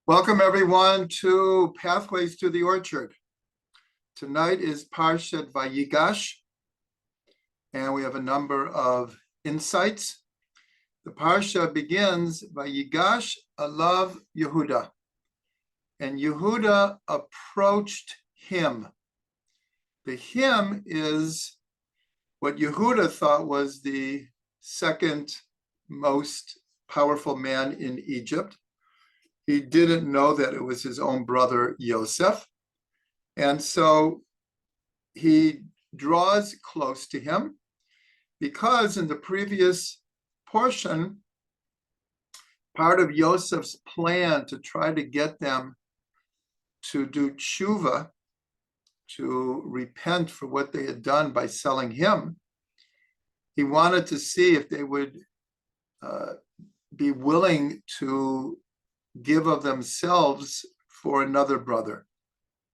Welcome everyone to Pathways to the Orchard. Tonight is Parshat Vayigash, and we have a number of insights. The Parsha begins Vayigash alav Yehuda, and Yehuda approached him. The him is what Yehuda thought was the second most powerful man in Egypt. He didn't know that it was his own brother Yosef. And so he draws close to him because in the previous portion, part of Yosef's plan to try to get them to do tshuva, to repent for what they had done by selling him, he wanted to see if they would be willing to give of themselves for another brother.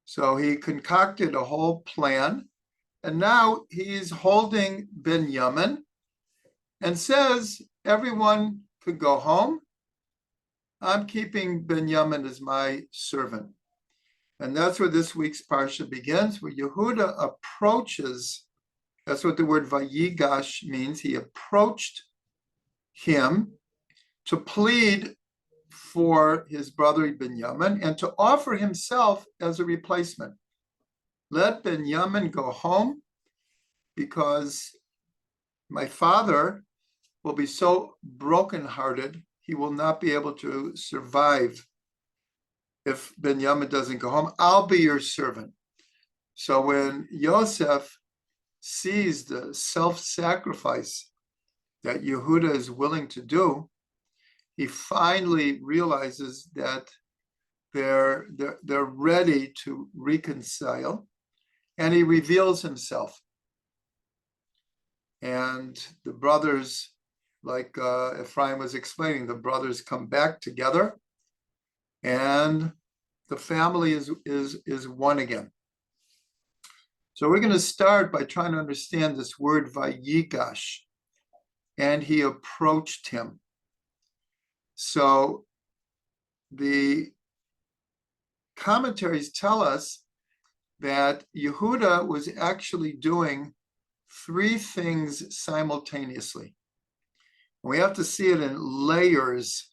So he concocted a whole plan, and now he's holding Binyamin and says, everyone could go home. I'm keeping Binyamin as my servant. And that's where this week's Parsha begins, where Yehuda approaches. That's what the word Vayigash means. He approached him to plead for his brother Binyamin and to offer himself as a replacement. Let Binyamin go home because my father will be so brokenhearted, he will not be able to survive if Binyamin doesn't go home. I'll be your servant. So when Yosef sees the self-sacrifice that Yehuda is willing to do, he finally realizes that they're ready to reconcile, and he reveals himself. And the brothers, like Ephraim was explaining, the brothers come back together, and the family is one again. So we're going to start by trying to understand this word Vayigash, and he approached him. So the commentaries tell us that Yehuda was actually doing three things simultaneously. We have to see it in layers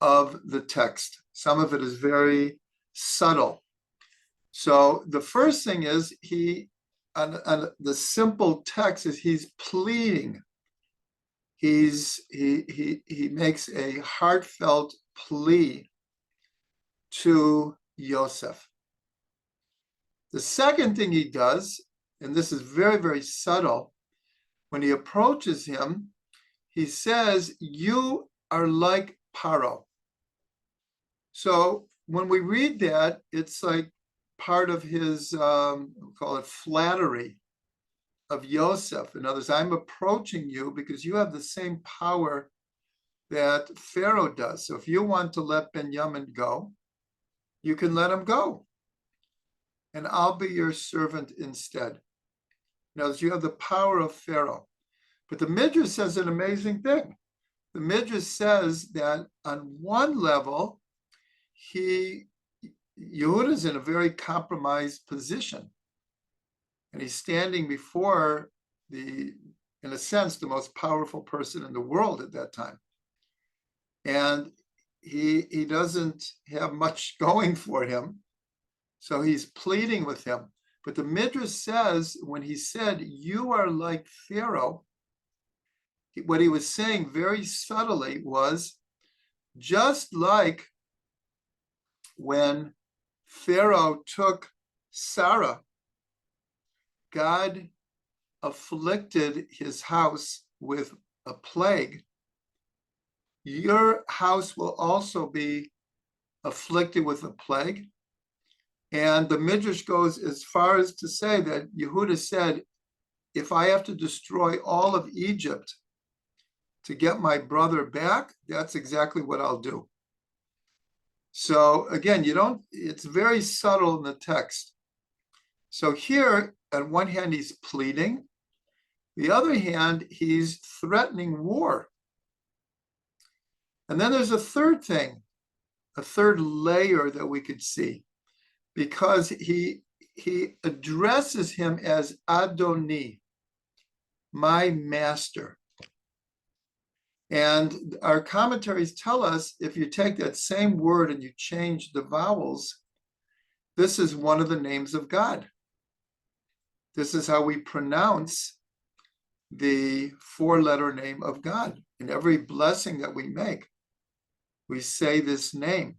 of the text. Some of it is very subtle. So the first thing is on the simple text is he's pleading. He makes a heartfelt plea to Yosef. The second thing he does, and this is very, very subtle, when he approaches him, he says, you are like Paro. So when we read that, it's like part of his, we'll call it flattery of Yosef. In other words, I'm approaching you because you have the same power that Pharaoh does. So if you want to let Binyamin go, you can let him go. And I'll be your servant instead. In other words, you have the power of Pharaoh. But the Midrash says an amazing thing. The Midrash says that on one level, Yehuda is in a very compromised position. And he's standing before in a sense, the most powerful person in the world at that time. And he doesn't have much going for him. So he's pleading with him. But the Midrash says, when he said, you are like Pharaoh, what he was saying very subtly was, just like when Pharaoh took Sarah, God afflicted his house with a plague. Your house will also be afflicted with a plague. And the Midrash goes as far as to say that Yehuda said, if I have to destroy all of Egypt to get my brother back, that's exactly what I'll do. So again, it's very subtle in the text. So here, on one hand, he's pleading. The other hand, he's threatening war. And then there's a third thing third layer that we could see, because he addresses him as Adoni, my master. And our commentaries tell us if you take that same word and you change the vowels, this is one of the names of God. This is how we pronounce the four-letter name of God. In every blessing that we make, we say this name.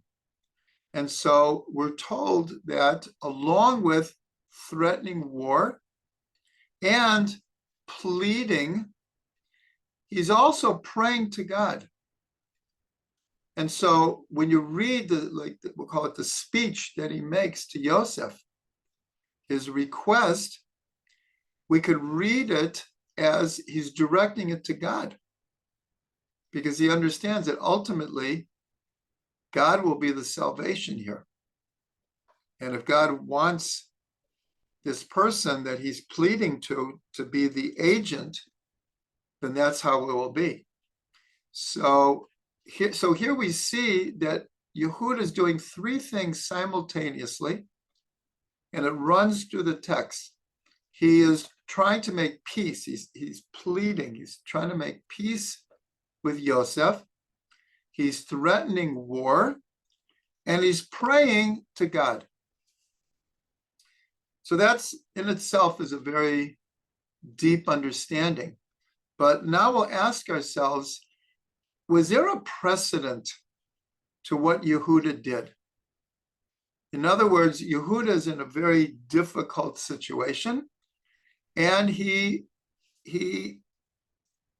And so we're told that along with threatening war and pleading, he's also praying to God. And so when you read we'll call it the speech that he makes to Yosef, his request, we could read it as he's directing it to God, because he understands that ultimately God will be the salvation here. And if God wants this person that he's pleading to be the agent, then that's how it will be. So here we see that Yehuda is doing three things simultaneously, and it runs through the text. He is trying to make peace. He's pleading. He's trying to make peace with Yosef. He's threatening war, and he's praying to God. So that's in itself is a very deep understanding. But now we'll ask ourselves, was there a precedent to what Yehuda did? In other words, Yehuda is in a very difficult situation, and he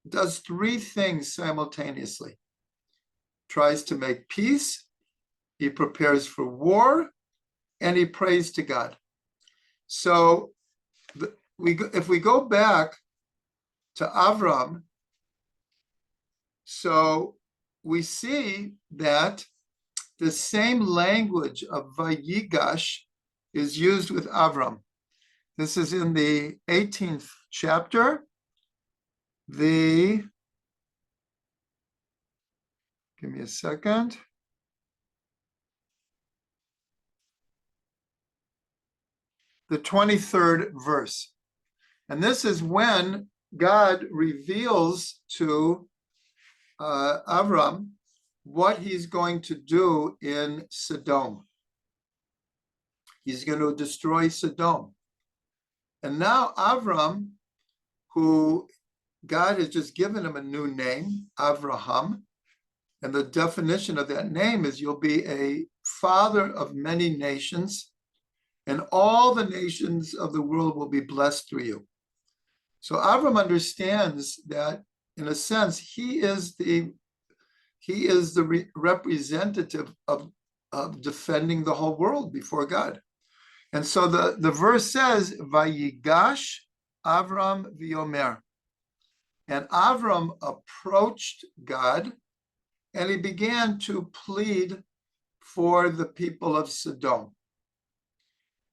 does three things simultaneously. Tries to make peace, he prepares for war, and he prays to God. So if we go back to Avram, so we see that the same language of Vayigash is used with Avram. This is in the 18th chapter. Give me a second. The 23rd verse. And this is when God reveals to Avram what he's going to do in Sodom. He's going to destroy Sodom. And now Avram, who God has just given him a new name, Avraham, and the definition of that name is you'll be a father of many nations, and all the nations of the world will be blessed through you. So Avram understands that, in a sense, he is the representative of defending the whole world before God. And so the verse says, Vayigash Avram v'yomer. And Avram approached God, and he began to plead for the people of Sodom.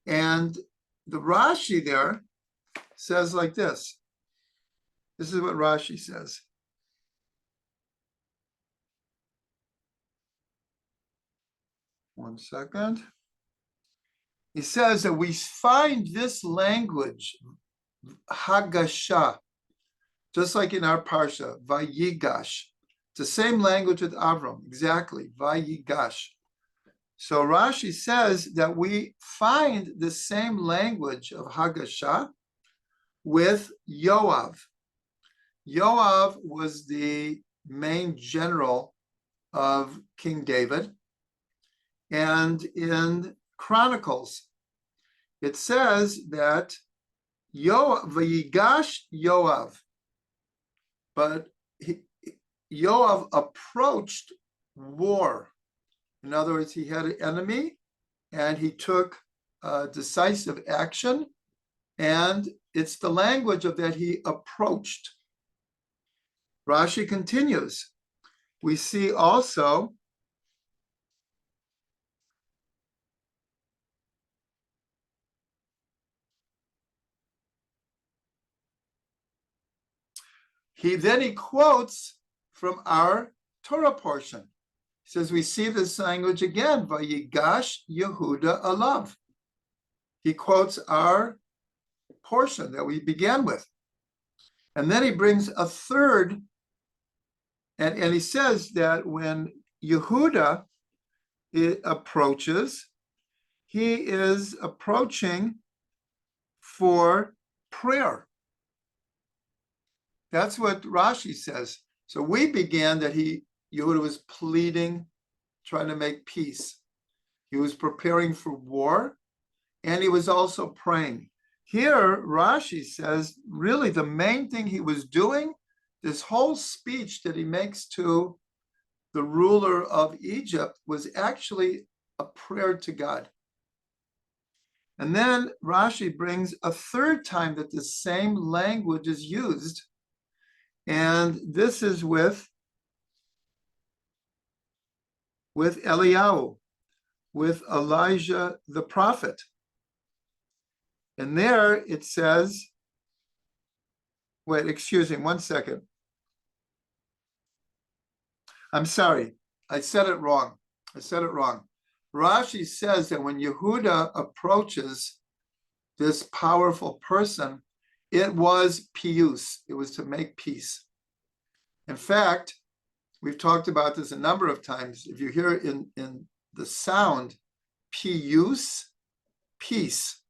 And the Rashi there says like this. This is what Rashi says. One second. He says that we find this language, Hagasha, just like in our Parsha, Vayigash. It's the same language with Avram, exactly, Vayigash. So Rashi says that we find the same language of Hagasha with Yoav. Yoav was the main general of King David. And in Chronicles, it says that Vayigash Yoav, but Yoav approached war. In other words, he had an enemy, and he took decisive action, and it's the language of that he approached. Rashi continues. We see also he quotes from our Torah portion. He says, we see this language again, Vayigash Yehuda alav. He quotes our portion that we began with. And then he brings a third, and he says that when Yehuda approaches, he is approaching for prayer. That's what Rashi says. So we began that Yehuda was pleading, trying to make peace. He was preparing for war, and he was also praying. Here, Rashi says, really the main thing he was doing, this whole speech that he makes to the ruler of Egypt was actually a prayer to God. And then Rashi brings a third time that the same language is used, and this is with Eliyahu, with Elijah the prophet. And there it says, wait, excuse me, 1 second. I'm sorry, I said it wrong. Rashi says that when Yehuda approaches this powerful person, it was pius, it was to make peace. In fact, we've talked about this a number of times. If you hear it in the sound, pius, peace,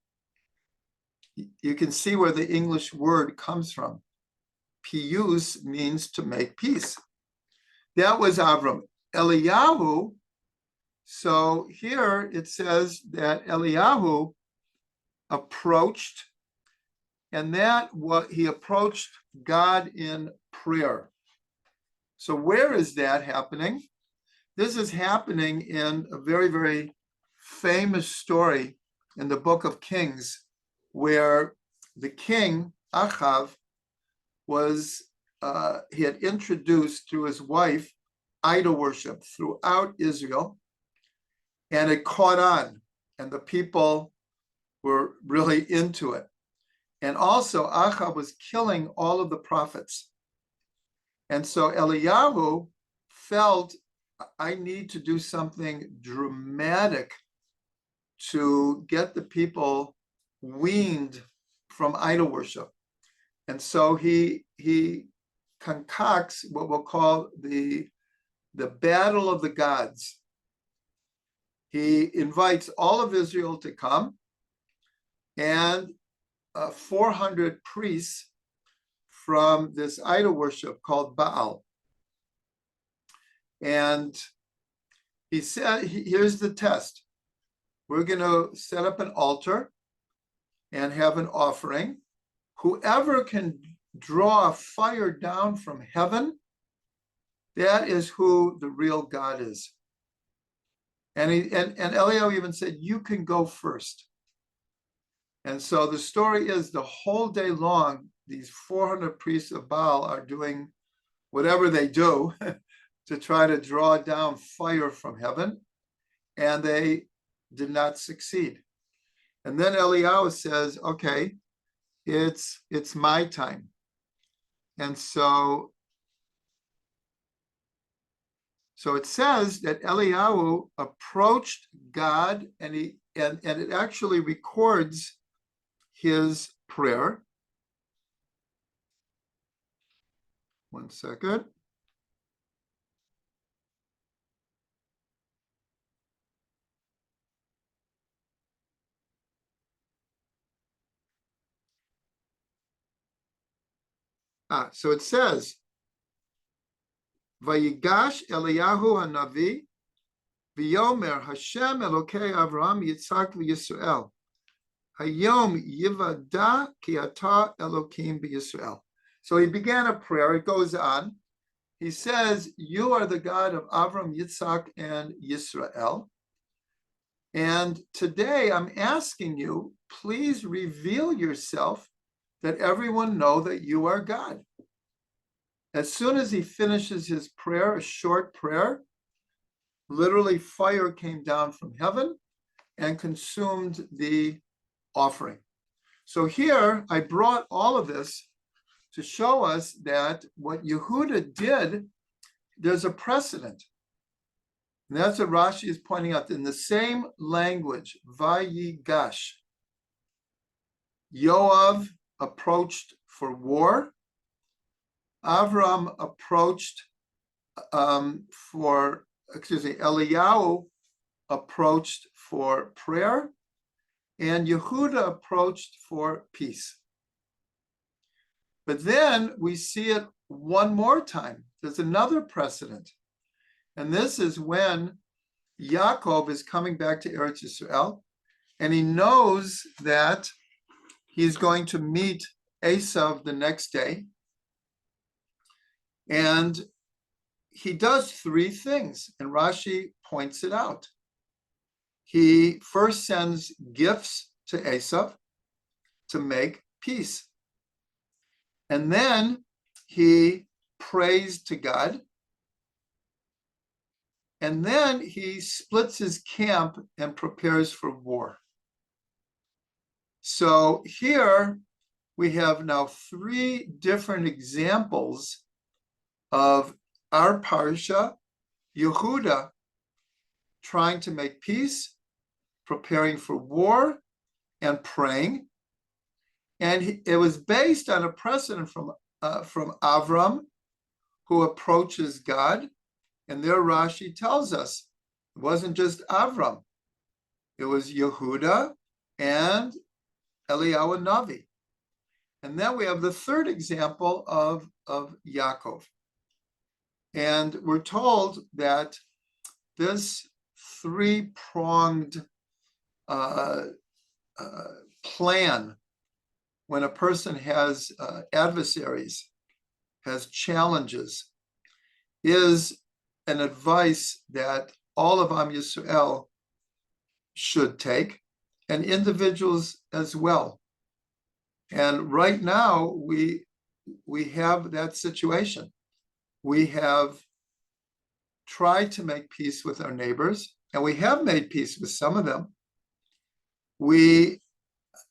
you can see where the English word comes from. Pius means to make peace. That was Avram. Eliyahu, so here it says that Eliyahu approached, and that what he approached God in prayer. So where is that happening? This is happening in a very, very famous story in the book of Kings, where the king, Achav, he had introduced through his wife idol worship throughout Israel, and it caught on, and the people were really into it. And also Achav was killing all of the prophets. And so Eliyahu felt, I need to do something dramatic to get the people weaned from idol worship. And so he concocts what we'll call the battle of the gods. He invites all of Israel to come, and 400 priests from this idol worship called Baal. And he said, here's the test. We're going to set up an altar and have an offering. Whoever can draw fire down from heaven, that is who the real God is. And Eliyahu even said, you can go first. And so the story is the whole day long, these 400 priests of Baal are doing whatever they do to try to draw down fire from heaven, and they did not succeed. And then Eliyahu says, okay, it's my time. And so it says that Eliyahu approached God, and it actually records his prayer. 1 second. So it says, Vayigash Eliyahu hanavi v'yomer Hashem Elokei Avraham Yitzhak v'Yisrael Hayom yivada ki ata Elokim b'Yisrael. So he began a prayer. It goes on. He says, you are the God of Avram, Yitzhak, and Yisrael. And today I'm asking you, please reveal yourself that everyone know that you are God. As soon as he finishes his prayer, a short prayer, literally fire came down from heaven and consumed the offering. So here I brought all of this to show us that what Yehuda did, there's a precedent. And that's what Rashi is pointing out. In the same language, Vayigash, Yoav approached for war. Avram approached Eliyahu approached for prayer, and Yehuda approached for peace. But then we see it one more time. There's another precedent. And this is when Yaakov is coming back to Eretz Yisrael, and he knows that he's going to meet Esav the next day. And he does three things, and Rashi points it out. He first sends gifts to Esav to make peace. And then he prays to God. And then he splits his camp and prepares for war. So here we have now three different examples of our parsha, Yehuda trying to make peace, preparing for war, and praying. And it was based on a precedent from Avram, who approaches God. And there Rashi tells us it wasn't just Avram. It was Yehuda and Eliyahu Navi. And then we have the third example of Yaakov. And we're told that this three-pronged plan, when a person has adversaries, has challenges, is an advice that all of Am Yisrael should take, and individuals as well. And right now, we have that situation. We have tried to make peace with our neighbors, and we have made peace with some of them. We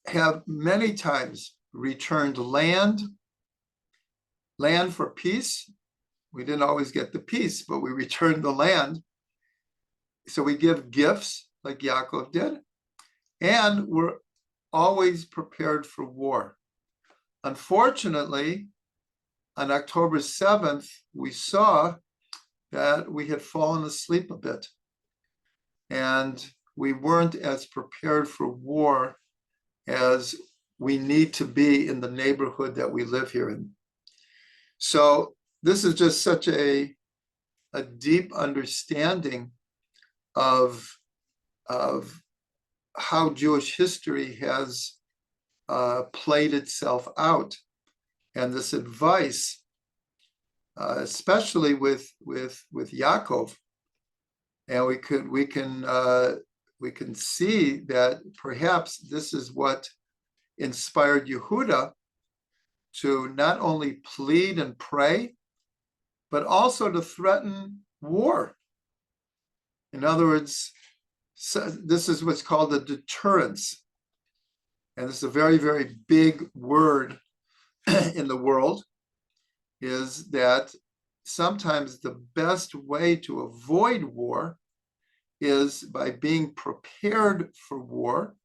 have many times returned land for peace. We didn't always get the peace, but we returned the land. So we give gifts like Yaakov did, and we're always prepared for war. Unfortunately, on October 7th, we saw that we had fallen asleep a bit, and we weren't as prepared for war as we need to be in the neighborhood that we live here in. So this is just such a deep understanding of how Jewish history has played itself out, and this advice, especially with Yaakov, and we can see that perhaps this is what inspired Yehuda to not only plead and pray, but also to threaten war. In other words, so this is what's called a deterrence. And this is a very, very big word in the world, is that sometimes the best way to avoid war is by being prepared for war.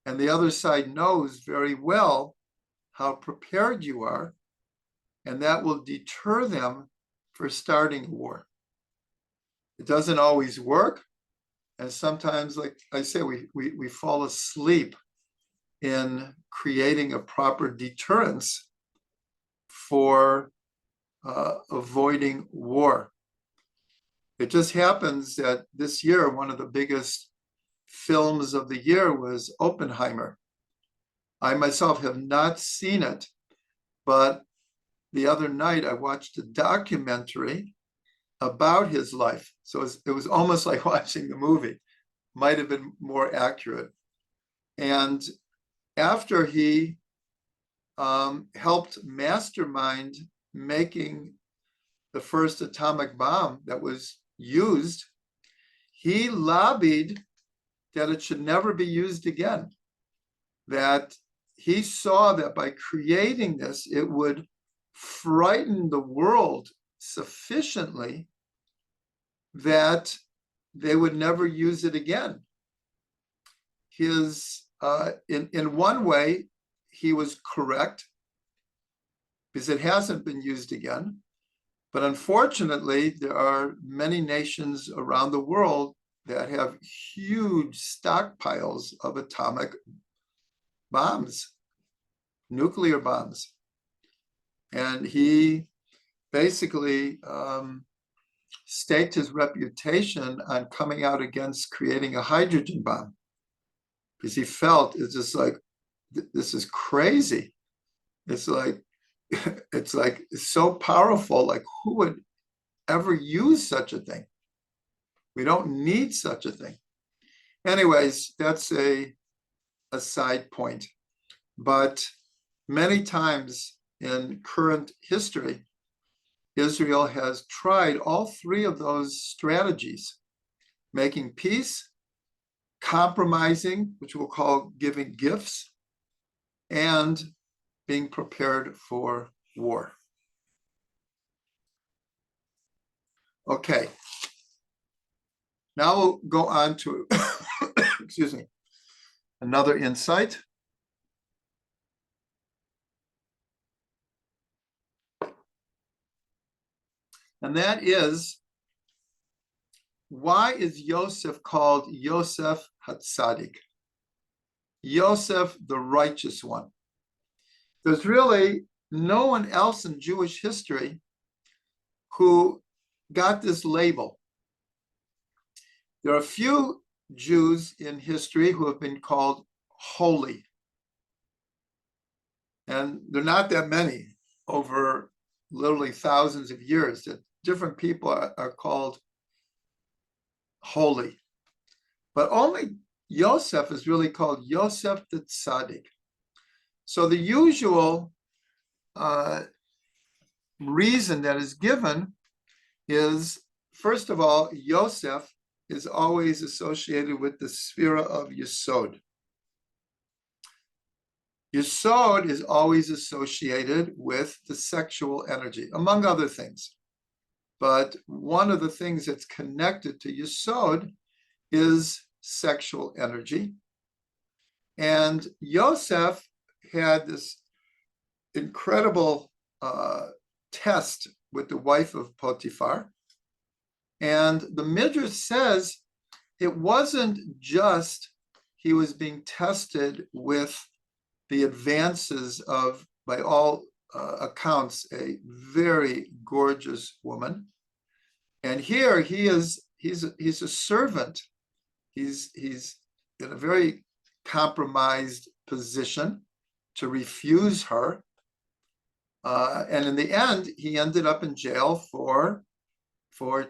And the other side knows very well how prepared you are, and that will deter them for starting a war. It doesn't always work. And sometimes, like I say, we fall asleep in creating a proper deterrence for avoiding war. It just happens that this year, one of the biggest films of the year was Oppenheimer. I myself have not seen it, but the other night I watched a documentary about his life. So it was almost like watching the movie, might have been more accurate. And after he helped mastermind making the first atomic bomb that was used, he lobbied that it should never be used again. That he saw that by creating this, it would frighten the world sufficiently that they would never use it again. In one way, he was correct, because it hasn't been used again. But unfortunately, there are many nations around the world that have huge stockpiles of atomic bombs, nuclear bombs. And he basically staked his reputation on coming out against creating a hydrogen bomb, because he felt it's just like, this is crazy. It's like, it's so powerful. Like, who would ever use such a thing? We don't need such a thing. Anyways, that's a side point. But many times in current history, Israel has tried all three of those strategies: making peace, compromising, which we'll call giving gifts, and being prepared for war. Okay. Now we'll go on to, excuse me, another insight. And that is, why is Yosef called Yosef Hatzadik? Yosef, the righteous one. There's really no one else in Jewish history who got this label. There are a few Jews in history who have been called holy. And they're not that many, over literally thousands of years, that different people are called holy. But only Yosef is really called Yosef the Tzaddik. So the usual reason that is given is, first of all, Yosef is always associated with the sphera of Yesod. Yesod is always associated with the sexual energy, among other things. But one of the things that's connected to Yesod is sexual energy. And Yosef had this incredible test with the wife of Potiphar. And the Midrash says it wasn't just he was being tested with the advances of, by all accounts, a very gorgeous woman. And here he's a servant. He's in a very compromised position to refuse her. And in the end, he ended up in jail for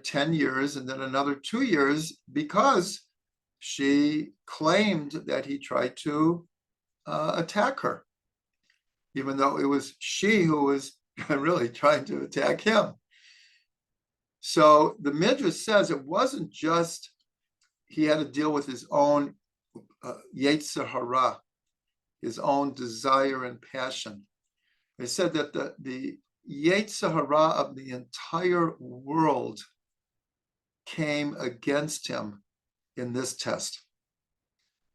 10 years and then another 2 years, because she claimed that he tried to attack her, even though it was she who was really trying to attack him. So the Midrash says it wasn't just he had to deal with his own Yetzer Hara, his own desire and passion. They said that the Yetzer Hara of the entire world came against him in this test.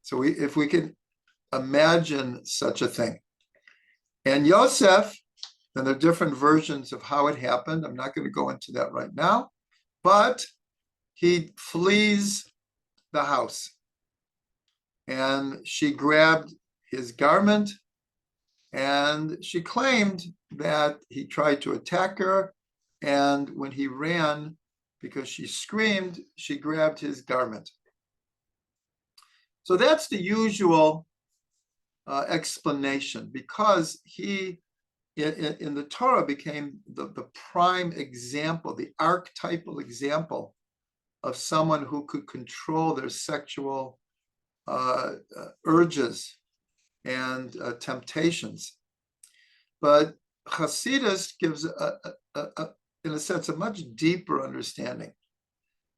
So if we can imagine such a thing. And Yosef, and there are different versions of how it happened. I'm not going to go into that right now, but he flees the house. And she grabbed his garment, and she claimed that he tried to attack her. And when he ran, because she screamed, she grabbed his garment. So that's the usual explanation, because he, in the Torah, became the prime example, the archetypal example of someone who could control their sexual urges and temptations. But Hasidus gives, in a sense, a much deeper understanding.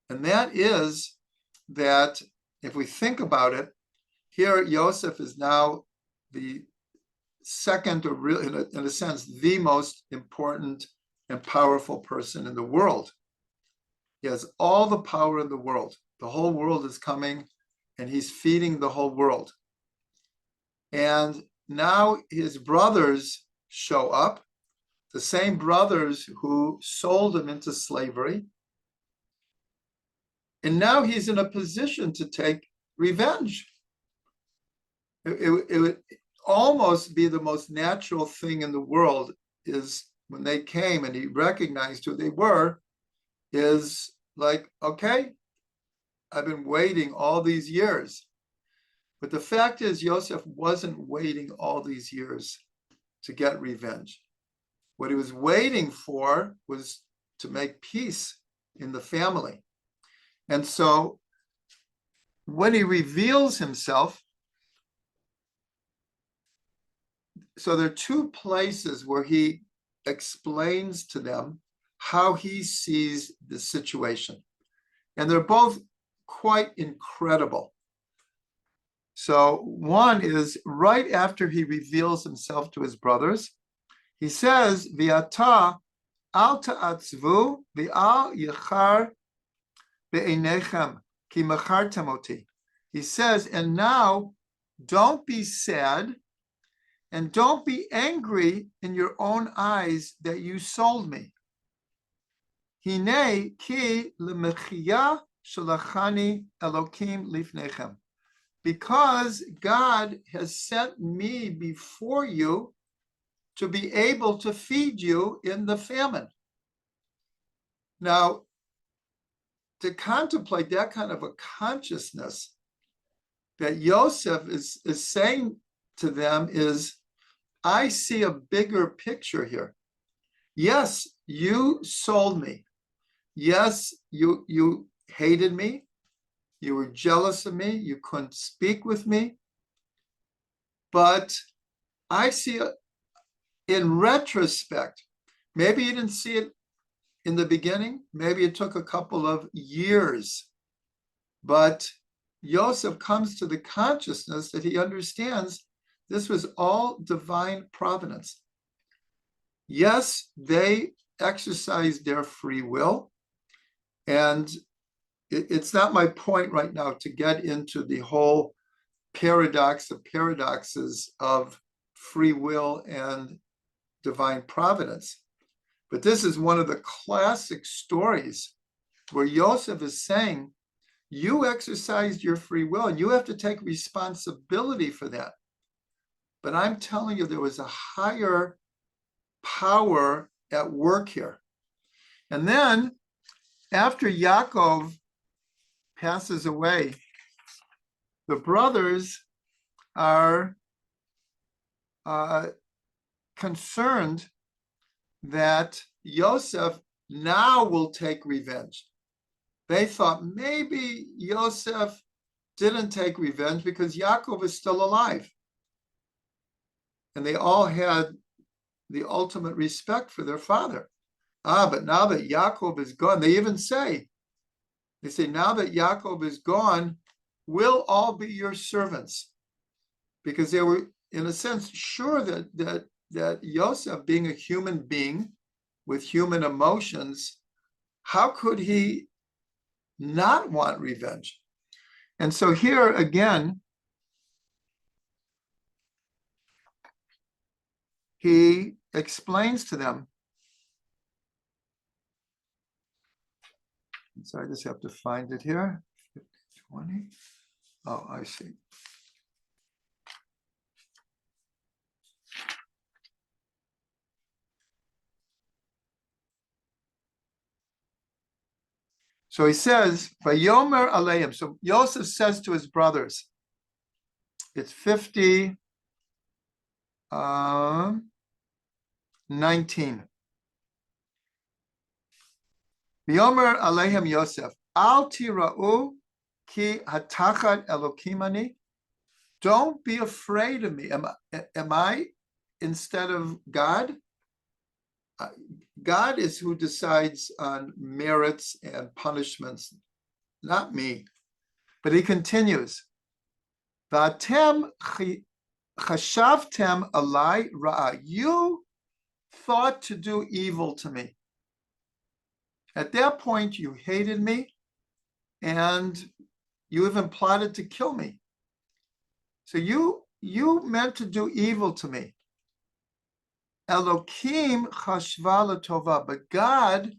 And that is that if we think about it, here Yosef is now the second, or really, in a sense, the most important and powerful person in the world. He has all the power in the world. The whole world is coming, and he's feeding the whole world. And now his brothers show up, the same brothers who sold him into slavery. And now he's in a position to take revenge. It would almost be the most natural thing in the world is when they came and he recognized who they were, is like, okay, I've been waiting all these years. But the fact is, Yosef wasn't waiting all these years to get revenge. What he was waiting for was to make peace in the family. And so when he reveals himself, so there are two places where he explains to them how he sees the situation. And they're both quite incredible. So one is right after he reveals himself to his brothers, he says, V'ata al ta'atzvu v'al yichar be'einechem ki machartem oti. He says, and now don't be sad and don't be angry in your own eyes that you sold me. Hine ki lemechiyah shalachani Elokim lifnechem. Because God has sent me before you to be able to feed you in the famine. Now, to contemplate that kind of a consciousness that Yosef is saying to them is, I see a bigger picture here. Yes, you sold me. Yes, you hated me. You were jealous of me. You couldn't speak with me. But I see in retrospect, maybe you didn't see it in the beginning. Maybe it took a couple of years. But Yosef comes to the consciousness that he understands this was all divine providence. Yes, they exercised their free will. And it's not my point right now to get into the whole paradox of paradoxes of free will and divine providence. But this is one of the classic stories where Yosef is saying, you exercised your free will and you have to take responsibility for that. But I'm telling you, there was a higher power at work here. And then after Yaakov passes away, the brothers are concerned that Yosef now will take revenge. They thought maybe Yosef didn't take revenge because Yaakov is still alive. And they all had the ultimate respect for their father. But now that Yaakov is gone, they even say, now that Yaakov is gone, we'll all be your servants. Because they were, in a sense, sure that Yosef, being a human being with human emotions, how could he not want revenge? And so here again, he explains to them. So I just have to find it here. 20. Oh, I see. So he says, Vayomer Aleim. So Yosef says to his brothers, it's 19. Vayomer Aleim Yosef, Al tira'u ki hatachat Elokimani. Don't be afraid of me. Am I instead of God? God is who decides on merits and punishments, not me. But he continues, V'atem chashavtem alai ra'a. You thought to do evil to me. At that point, you hated me. and you even plotted to kill me. So you meant to do evil to me. Elokim chashva l'tova, but God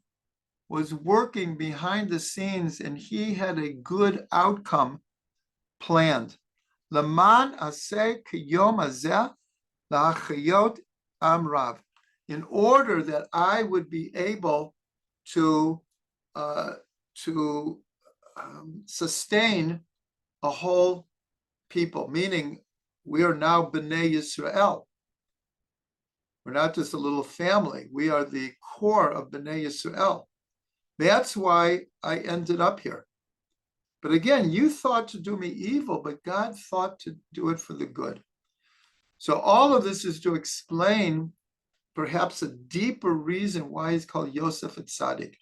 was working behind the scenes, and he had a good outcome planned. Laman aseh kiyom hazeh la'achayot amrav, in order that I would be able to sustain a whole people, meaning we are now Bnei Yisrael. We're not just a little family. We are the core of Bnei Yisrael. That's why I ended up here. But again, you thought to do me evil, but God thought to do it for the good. So all of this is to explain perhaps a deeper reason why he's called Yosef Tzaddik,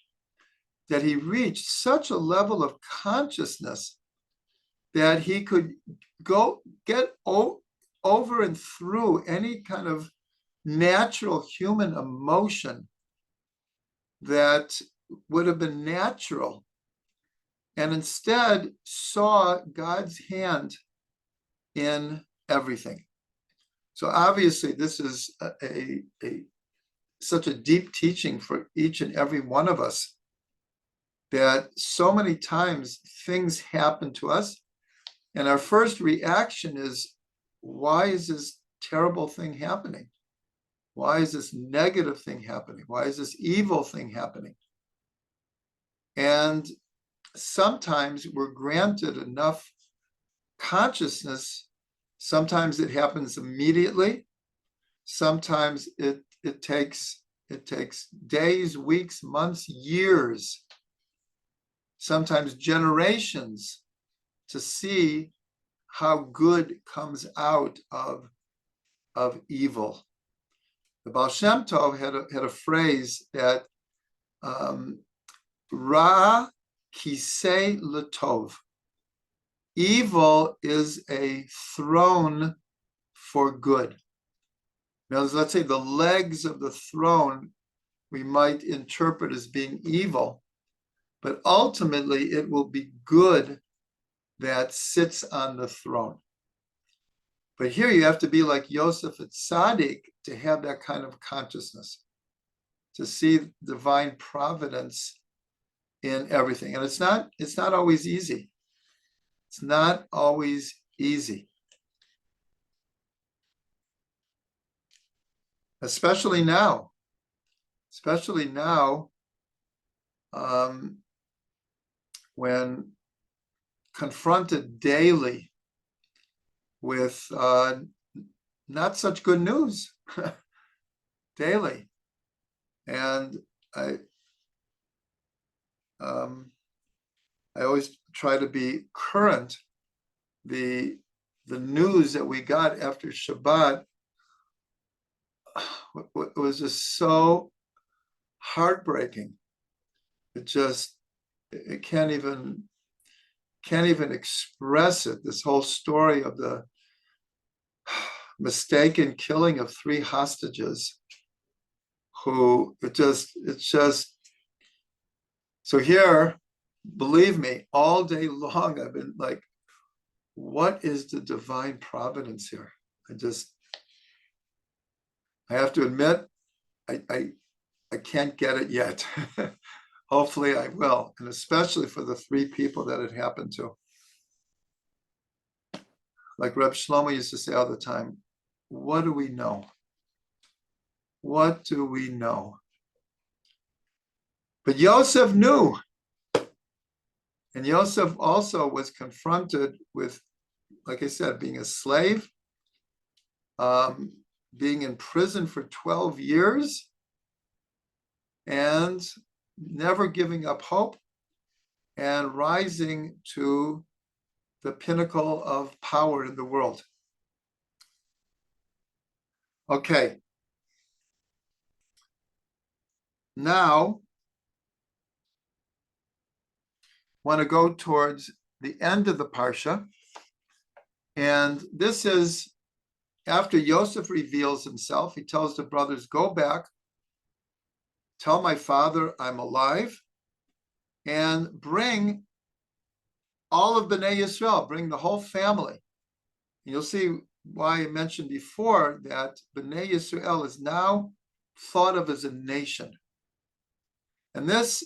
that he reached such a level of consciousness that he could get over and through any kind of natural human emotion that would have been natural, and instead saw God's hand in everything. So obviously this is such a deep teaching for each and every one of us, that so many times things happen to us, and our first reaction is, why is this terrible thing happening? Why is this negative thing happening? Why is this evil thing happening? And sometimes we're granted enough consciousness. Sometimes it happens immediately. Sometimes it takes days, weeks, months, years, sometimes generations, to see how good comes out of evil. The Baal Shem Tov had a phrase that Ra kisei l'tov. Evil is a throne for good. Now, let's say the legs of the throne we might interpret as being evil, but ultimately it will be good that sits on the throne. But here you have to be like Yosef at Tzaddik to have that kind of consciousness, to see divine providence in everything. And it's not always easy. It's not always easy. Especially now, when confronted daily with not such good news daily. And I always try to be current. The news that we got after Shabbat, it was just so heartbreaking. It can't even express it. This whole story of the mistaken killing of 3 hostages, who it's just so here, believe me, all day long I've been like, what is the divine providence here? I have to admit, I can't get it yet. Hopefully I will, and especially for the 3 people that it happened to. Like Reb Shlomo used to say all the time, what do we know? What do we know? But Yosef knew. And Yosef also was confronted with, like I said, being a slave, being in prison for 12 years, and never giving up hope, and rising to the pinnacle of power in the world. Okay. Now, I want to go towards the end of the Parsha. And this is after Yosef reveals himself. He tells the brothers, go back, tell my father I'm alive, and bring all of Bnei Yisrael, bring the whole family. And you'll see why I mentioned before that Bnei Yisrael is now thought of as a nation. And this,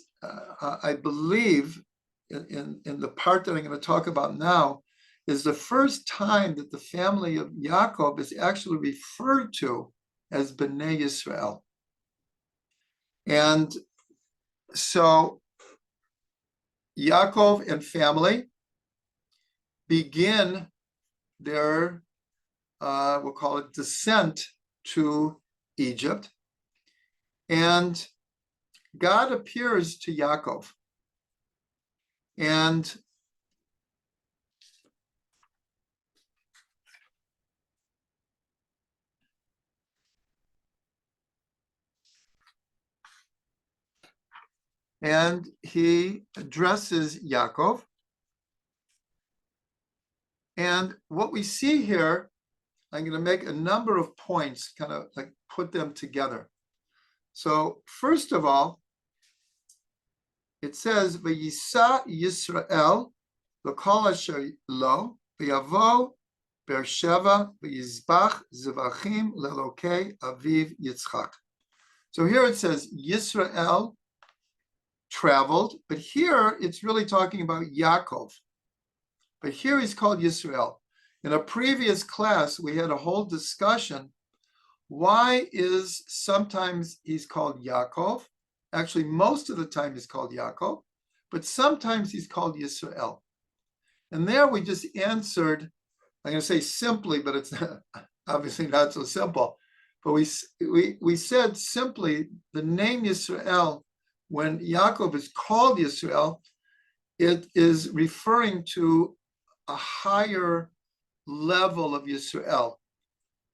I believe, in the part that I'm going to talk about now, is the first time that the family of Yaakov is actually referred to as Bnei Yisrael. And so Yaakov and family begin their, we'll call it descent to Egypt. And God appears to Yaakov. And he addresses Yaakov. And what we see here, I'm going to make a number of points, kind of like put them together. So first of all, it says, Vayisa Yisrael v'kol asher lo v'yavo Beersheva v'yizbach zevachim lelokei aviv Yitzchak. So here it says Yisrael traveled, but here it's really talking about Yaakov. But here he's called Yisrael. In a previous class, we had a whole discussion. Why is sometimes he's called Yaakov? Actually, most of the time he's called Yaakov, but sometimes he's called Yisrael. And there we just answered, I'm going to say simply, but it's obviously not so simple. But we said simply the name Yisrael, when Yaakov is called Yisrael, it is referring to a higher level of Yisrael,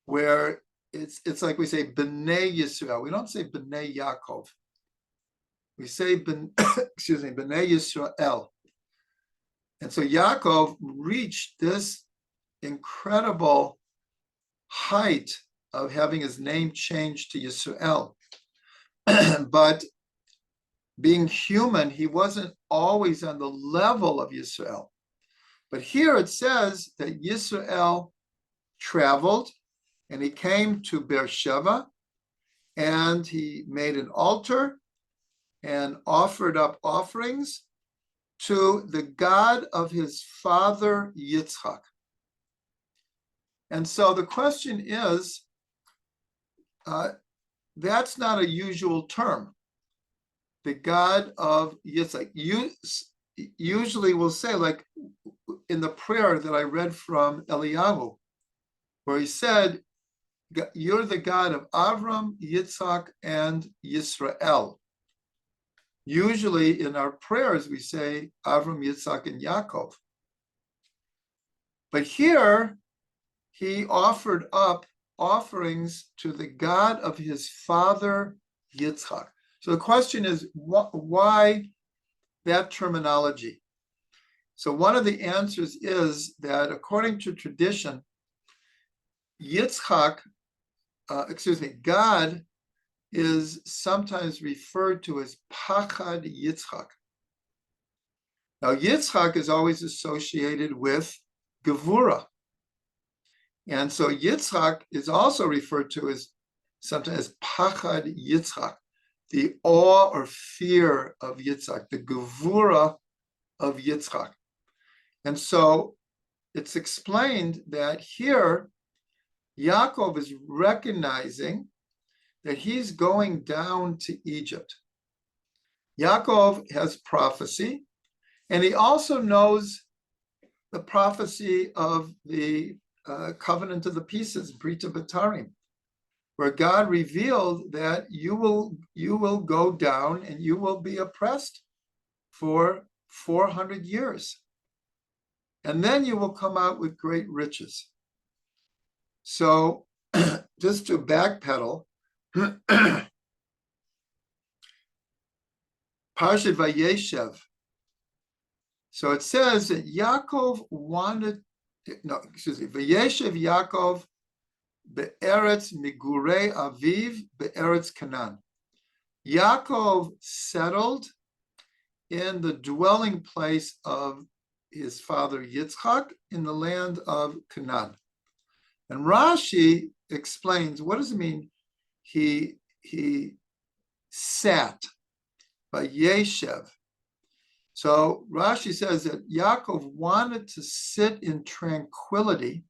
where it's like we say Bnei Yisrael. We don't say Bnei Yaakov. We say Bnei Yisrael. And so Yaakov reached this incredible height of having his name changed to Yisrael. But being human, he wasn't always on the level of Yisrael. But here it says that Yisrael traveled and he came to Beersheva and he made an altar and offered up offerings to the God of his father Yitzchak. And so the question is, that's not a usual term. The God of Yitzchak. Usually we'll say, like in the prayer that I read from Eliyahu, where he said, you're the God of Avram, Yitzchak, and Yisrael. Usually in our prayers, we say Avram, Yitzchak, and Yaakov. But here, he offered up offerings to the God of his father, Yitzchak. So the question is, why that terminology? So one of the answers is that according to tradition, God is sometimes referred to as Pachad Yitzchak. Now, Yitzchak is always associated with Gevura. And so Yitzchak is also referred to as sometimes as Pachad Yitzchak, the awe or fear of Yitzchak, the Gevura of Yitzchak. And so it's explained that here, Yaakov is recognizing that he's going down to Egypt. Yaakov has prophecy, and he also knows the prophecy of the covenant of the pieces, Brit Batarim, where God revealed that you will go down and you will be oppressed for 400 years. And then you will come out with great riches. So just to backpedal, Parshat Vayeshev. So it says that Yaakov Vayeshev Yaakov be'eretz migurei aviv be'eretz Canaan. Yaakov settled in the dwelling place of his father Yitzchak in the land of Canaan. And Rashi explains, what does it mean? He sat by Yeshev. So Rashi says that Yaakov wanted to sit in tranquility,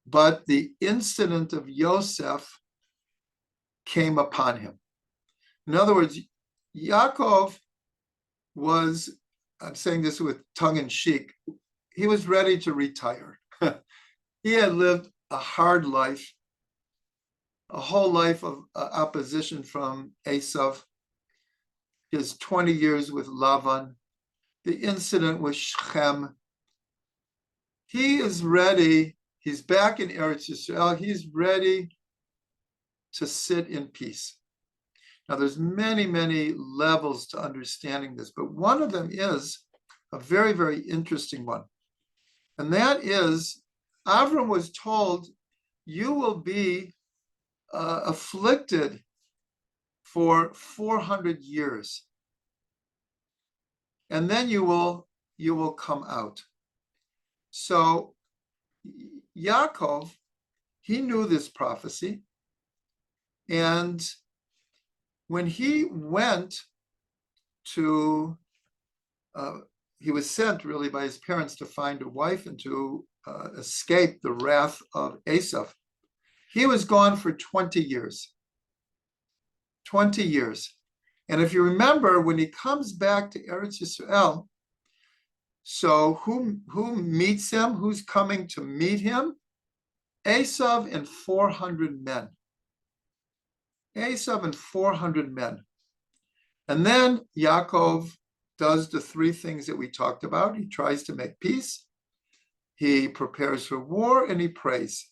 but the incident of Yosef came upon him. In other words, Yaakov was, I'm saying this with tongue in cheek, he was ready to retire. He had lived a hard life, a whole life of opposition from Esav, his 20 years with Lavan, the incident with Shechem. He is ready. He's back in Eretz Yisrael. He's ready to sit in peace. Now, there's many, many levels to understanding this, but one of them is a very, very interesting one. And that is, Avram was told, you will be afflicted for 400 years. And then you will come out. So Yaakov, he knew this prophecy. And when he went to, he was sent really by his parents to find a wife and to escape the wrath of Esav. He was gone for 20 years. 20 years. And if you remember, when he comes back to Eretz Yisrael, so who meets him? Who's coming to meet him? Esav and 400 men. Esav and 400 men. And then Yaakov does the three things that we talked about. He tries to make peace, he prepares for war, and he prays.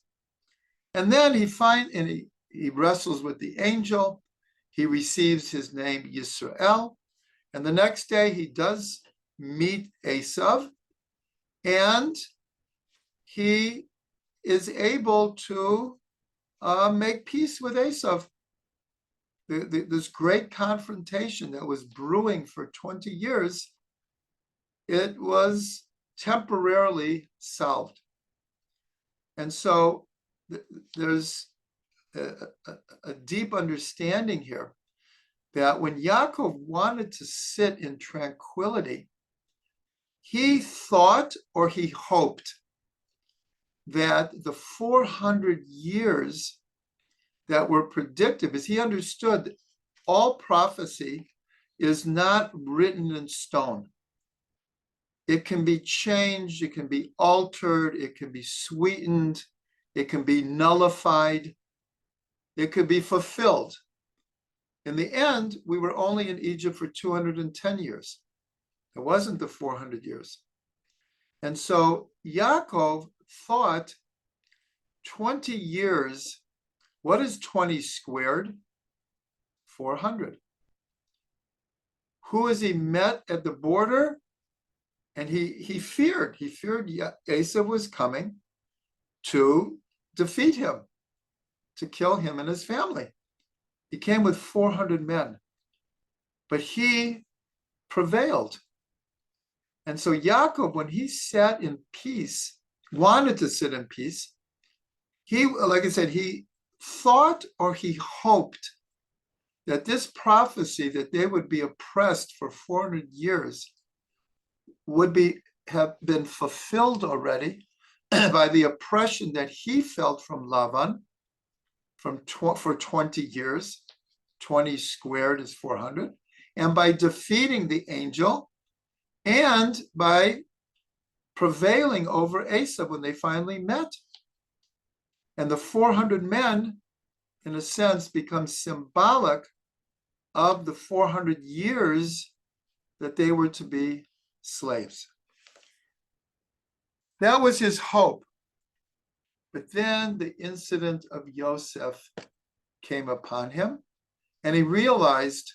And then he wrestles with the angel. He receives his name Yisrael. And the next day he does meet Esav, and he is able to make peace with Esav. This great confrontation that was brewing for 20 years, it was temporarily solved. And so there's a deep understanding here that when Yaakov wanted to sit in tranquility, he thought or he hoped that the 400 years that were predictive, as he understood that all prophecy is not written in stone. It can be changed, it can be altered, it can be sweetened, it can be nullified, it could be fulfilled. In the end, we were only in Egypt for 210 years. It wasn't the 400 years. And so Yaakov thought 20 years, what is 20 squared? 400. Who has he met at the border? And he feared Esav was coming to defeat him, to kill him and his family. He came with 400 men, but he prevailed. And so Yaakov, when he sat in peace, wanted to sit in peace, he, like I said, he thought or he hoped that this prophecy that they would be oppressed for 400 years would have been fulfilled already by the oppression that he felt from Lavan for 20 years. 20 squared is 400. And by defeating the angel and by prevailing over Esav when they finally met. And the 400 men, in a sense, become symbolic of the 400 years that they were to be slaves. That was his hope. But then the incident of Yosef came upon him, and he realized,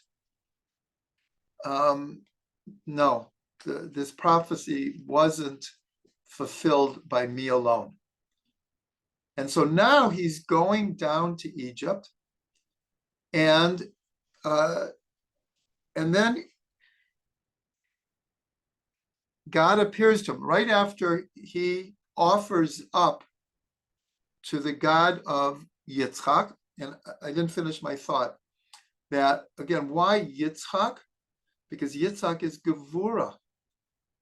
no, this prophecy wasn't fulfilled by me alone. And so now he's going down to Egypt, and then God appears to him right after he offers up to the God of Yitzchak. And I didn't finish my thought that, again, why Yitzchak? Because Yitzchak is Gevura.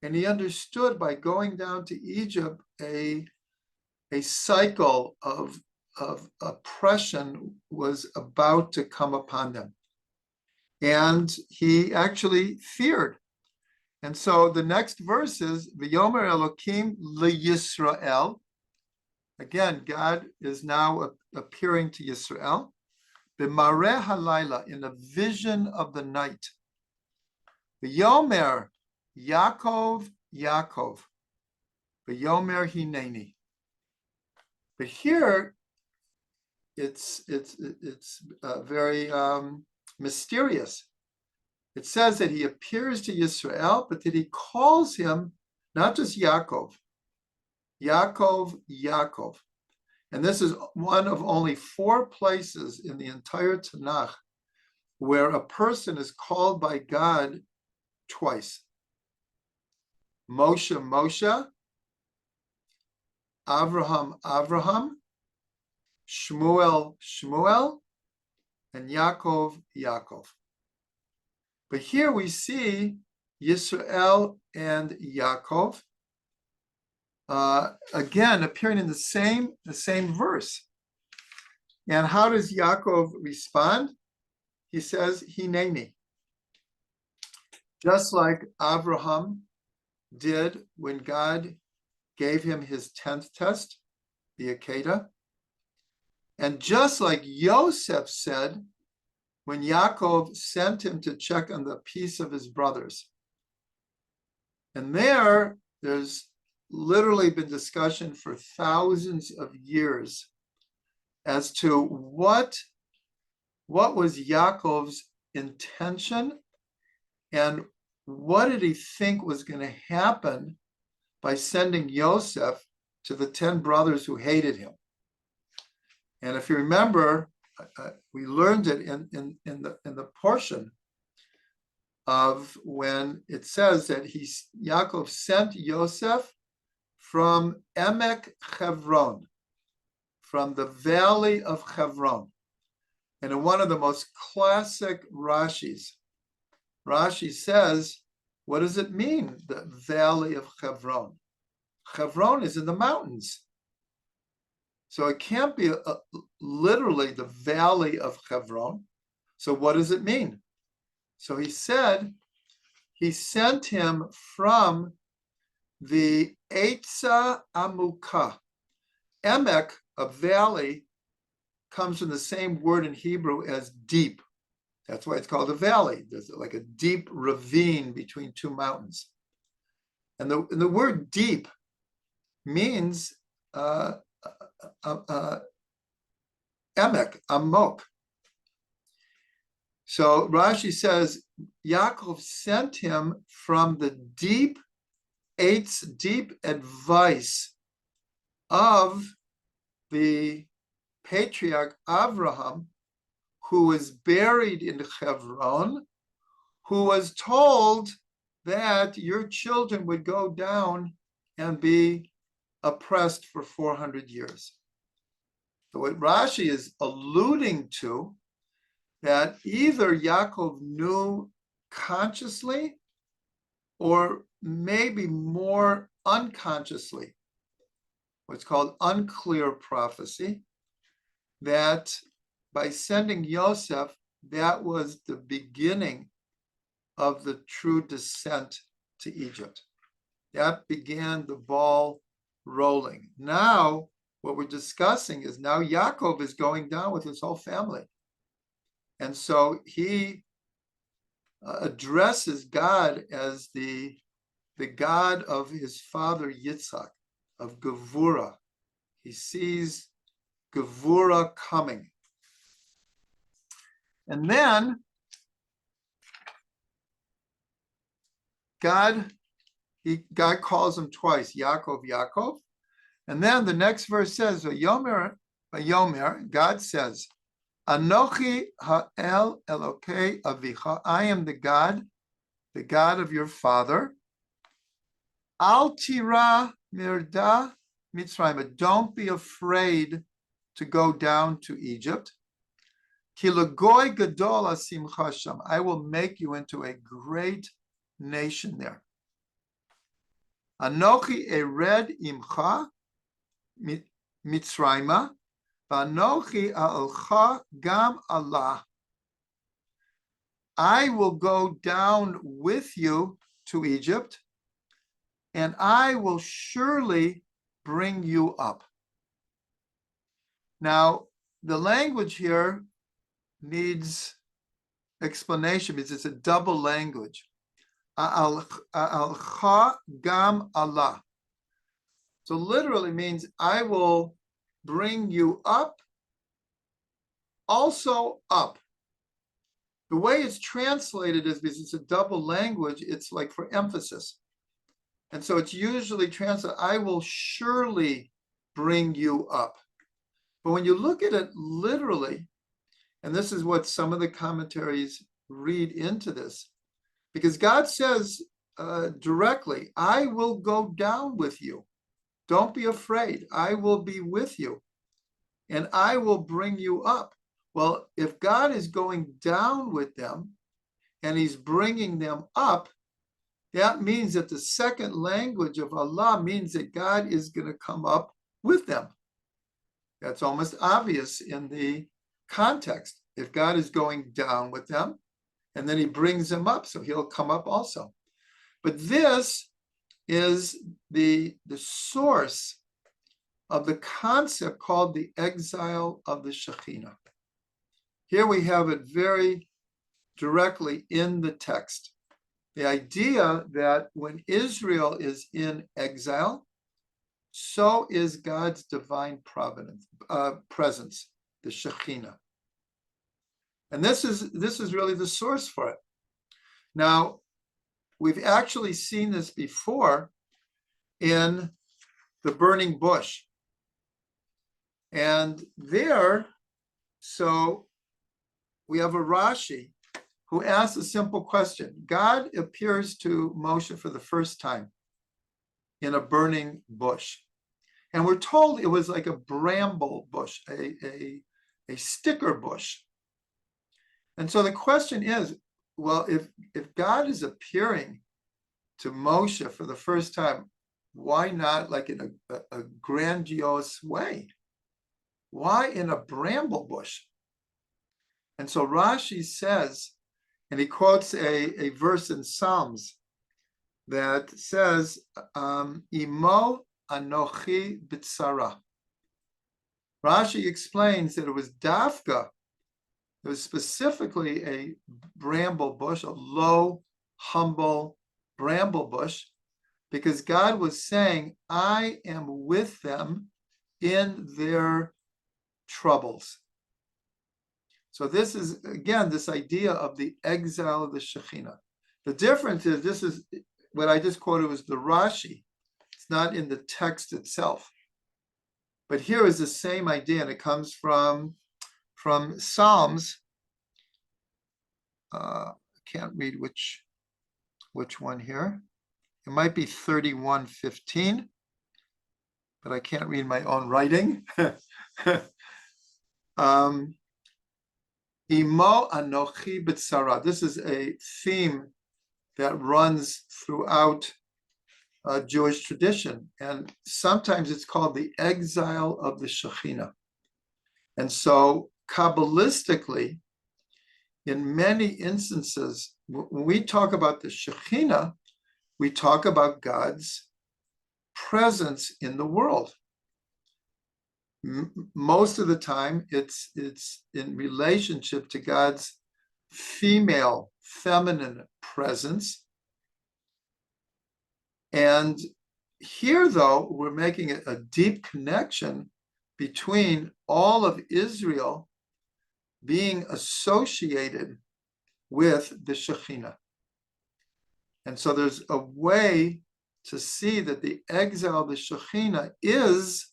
And he understood by going down to Egypt a cycle of oppression was about to come upon them. And he actually feared. And so the next verse is V'yomer Elokim LeYisrael. Again, God is now appearing to Yisrael. B'mareh halayla, in a vision of the night. V'yomer Yaakov, Yaakov. V'yomer Hineni. But here, it's very mysterious. It says that he appears to Yisrael, but that he calls him not just Yaakov, Yaakov, Yaakov. And this is one of only 4 places in the entire Tanakh where a person is called by God twice. Moshe, Moshe, Avraham, Avraham, Shmuel, Shmuel, and Yaakov, Yaakov. But here we see Yisrael and Yaakov again appearing in the same verse. And how does Yaakov respond? He says, Hineni. Just like Abraham did when God gave him his 10th test, the Akedah. And just like Yosef said when Yaakov sent him to check on the peace of his brothers. And there's literally been discussion for thousands of years as to what was Yaakov's intention and what did he think was going to happen by sending Yosef to the 10 brothers who hated him. And if you remember, we learned it in the portion of when it says that Yaakov sent Yosef from Emek Chevron, from the valley of Chevron. And in one of the most classic Rashis, Rashi says, what does it mean, the valley of Chevron? Chevron is in the mountains. So it can't be literally the valley of Chevron. So what does it mean? So he said, he sent him from the Eitza Amukah. Emek, a valley, comes from the same word in Hebrew as deep. That's why it's called a valley. There's like a deep ravine between 2 mountains. And the word deep means emek, amok. So Rashi says, Yaakov sent him from the deep advice of the patriarch Avraham, who was buried in Hebron, who was told that your children would go down and be oppressed for 400 years. So what Rashi is alluding to, that either Yaakov knew consciously or maybe more unconsciously, what's called unclear prophecy, that by sending Yosef, that was the beginning of the true descent to Egypt. That began the ball rolling. Now, what we're discussing is now Yaakov is going down with his whole family. And so he addresses God as the God of his father Yitzchak, of Gevura. He sees Gevura coming. And then God calls him twice, Yaakov, Yaakov. And then the next verse says, Vayomer, God says, Anochi ha'el Elokei avicha, I am the God of your father. Al tira mirda Mitzrayim. Don't be afraid to go down to Egypt. Ki lagoy gadol asimcha sham. I will make you into a great nation there. Anochi ered imcha Mitzrayma, v'anochi a'alcha gam Allah. I will go down with you to Egypt, and I will surely bring you up. Now, the language here needs explanation because it's a double language. A'alcha gam Allah. So literally means I will bring you up, also up. The way it's translated is because it's a double language, it's like for emphasis. And so it's usually translated, I will surely bring you up. But when you look at it literally, and this is what some of the commentaries read into this, because God says directly, I will go down with you. Don't be afraid. I will be with you, and I will bring you up. Well, if God is going down with them and he's bringing them up, that means that the second language of Allah means that God is going to come up with them. That's almost obvious in the context. If God is going down with them and then he brings them up, so he'll come up also. But this is the source of the concept called the exile of the Shekhinah. Here we have it very directly in the text. The idea that when Israel is in exile, so is God's divine providence, presence, the Shekhinah. And this is really the source for it. Now, we've actually seen this before in the burning bush. And there, so we have a Rashi who asks a simple question. God appears to Moshe for the first time in a burning bush. And we're told it was like a bramble bush, a sticker bush. And so the question is, well, if God is appearing to Moshe for the first time, why not like in a grandiose way? Why in a bramble bush? And so Rashi says, and he quotes a verse in Psalms that says, Imo anochi b'tzara. Rashi explains that it was dafka, it was specifically a bramble bush, a low, humble bramble bush, because God was saying, I am with them in their troubles. So this is, again, this idea of the exile of the Shekhinah. The difference is, this is what I just quoted was the Rashi. It's not in the text itself. But here is the same idea, and it comes from Psalms. I can't read which one here. It might be 31:15, but I can't read my own writing. Imo anochi b'tzara. This is a theme that runs throughout Jewish tradition, and sometimes it's called the exile of the Shekhinah. And so, Kabbalistically, in many instances, when we talk about the Shekhinah, we talk about God's presence in the world. Most of the time, it's in relationship to God's feminine presence. And here, though, we're making a deep connection between all of Israel being associated with the Shekhinah. And so there's a way to see that the exile of the Shekhinah is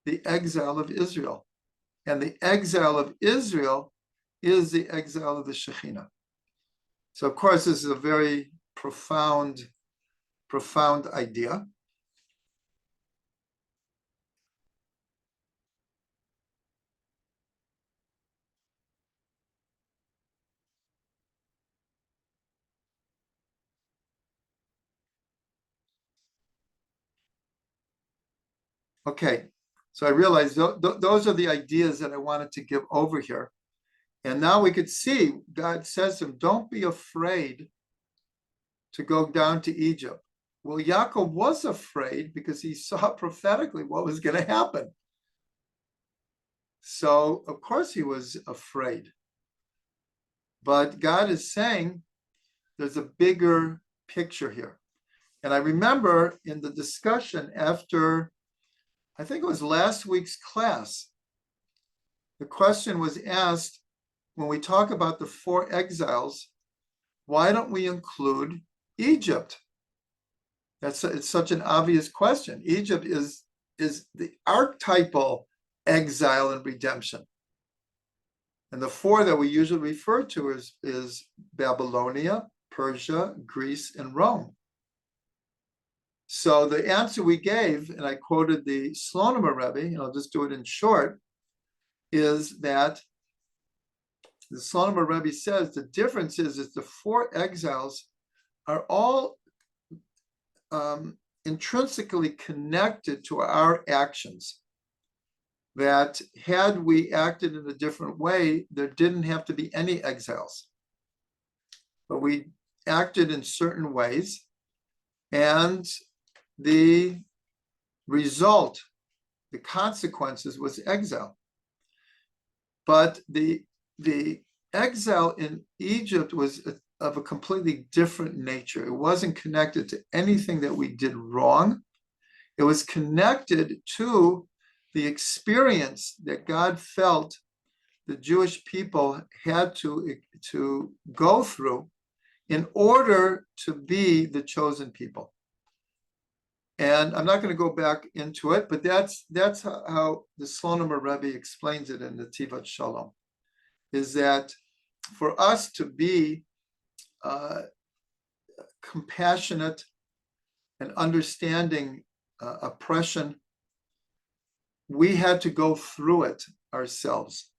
the exile of Israel. And the exile of Israel is the exile of the Shekhinah. So, of course, this is a very profound profound idea. Okay, so I realized those are the ideas that I wanted to give over here. And now we could see God says to him, don't be afraid to go down to Egypt. Well, Yaakov was afraid because he saw prophetically what was going to happen. So, of course, he was afraid. But God is saying there's a bigger picture here. And I remember in the discussion after, I think it was last week's class, the question was asked, when we talk about the 4 exiles, why don't we include Egypt? It's such an obvious question. Egypt is the archetypal exile and redemption. And the 4 that we usually refer to is Babylonia, Persia, Greece, and Rome. So the answer we gave, and I quoted the Slonim Rebbe, and I'll just do it in short, is that the Slonim Rebbe says the difference is the 4 exiles are all intrinsically connected to our actions. That had we acted in a different way, there didn't have to be any exiles. But we acted in certain ways, and the result, the consequences, was exile. But the exile in Egypt was of a completely different nature. It wasn't connected to anything that we did wrong. It was connected to the experience that God felt the Jewish people had to go through in order to be the chosen people. And I'm not going to go back into it, but that's how the Slonim Rebbe explains it in the Tivat Shalom, is that for us to be compassionate and understanding oppression, we had to go through it ourselves.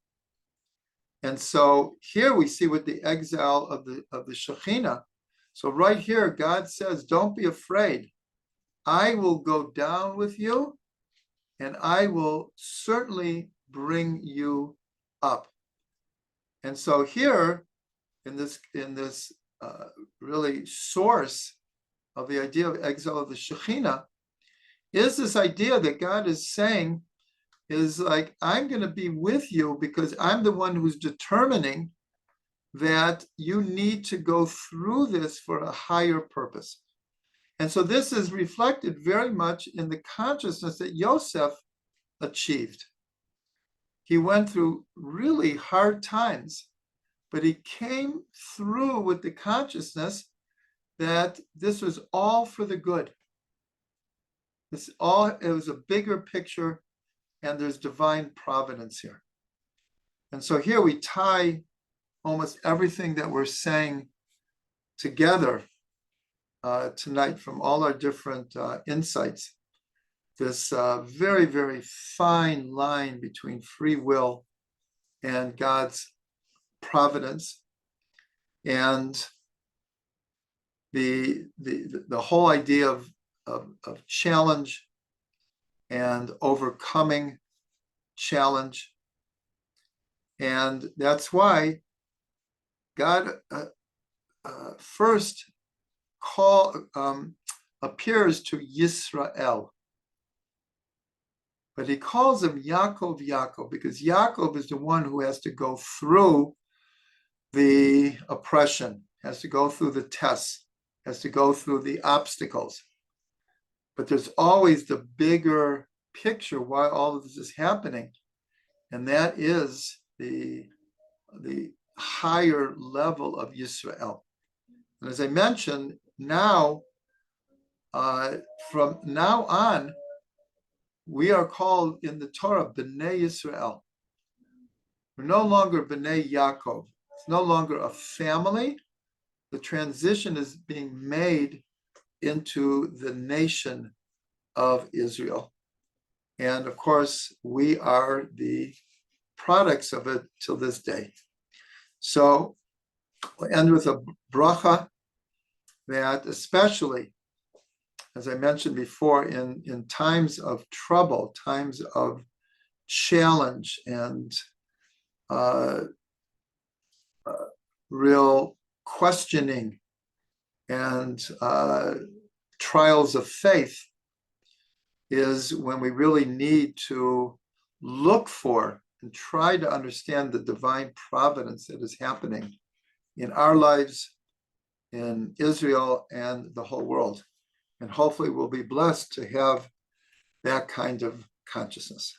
And so here we see with the exile of the Shekhinah. So right here, God says, don't be afraid. I will go down with you, and I will certainly bring you up. And so here, in this really source of the idea of exile of the Shekhinah, is this idea that God is saying is like, I'm going to be with you because I'm the one who's determining that you need to go through this for a higher purpose. And so this is reflected very much in the consciousness that Yosef achieved. He went through really hard times, but he came through with the consciousness that this was all for the good. It was a bigger picture, and there's divine providence here. And so here we tie almost everything that we're saying together tonight from all our different insights. This very, very fine line between free will and God's providence, and the whole idea of challenge and overcoming challenge. And that's why God first appears to Yisrael. But he calls him Yaakov, Yaakov, because Yaakov is the one who has to go through the oppression, has to go through the tests, has to go through the obstacles. But there's always the bigger picture why all of this is happening. And that is the higher level of Yisrael. And as I mentioned, now, from now on, we are called in the Torah B'nai Yisrael. We're no longer B'nai Yaakov. It's no longer a family. The transition is being made into the nation of Israel. And of course, we are the products of it till this day. So we'll end with a bracha that, especially, as I mentioned before, in times of trouble, times of challenge and real questioning and trials of faith, is when we really need to look for and try to understand the divine providence that is happening in our lives, in Israel, and the whole world. And hopefully we'll be blessed to have that kind of consciousness.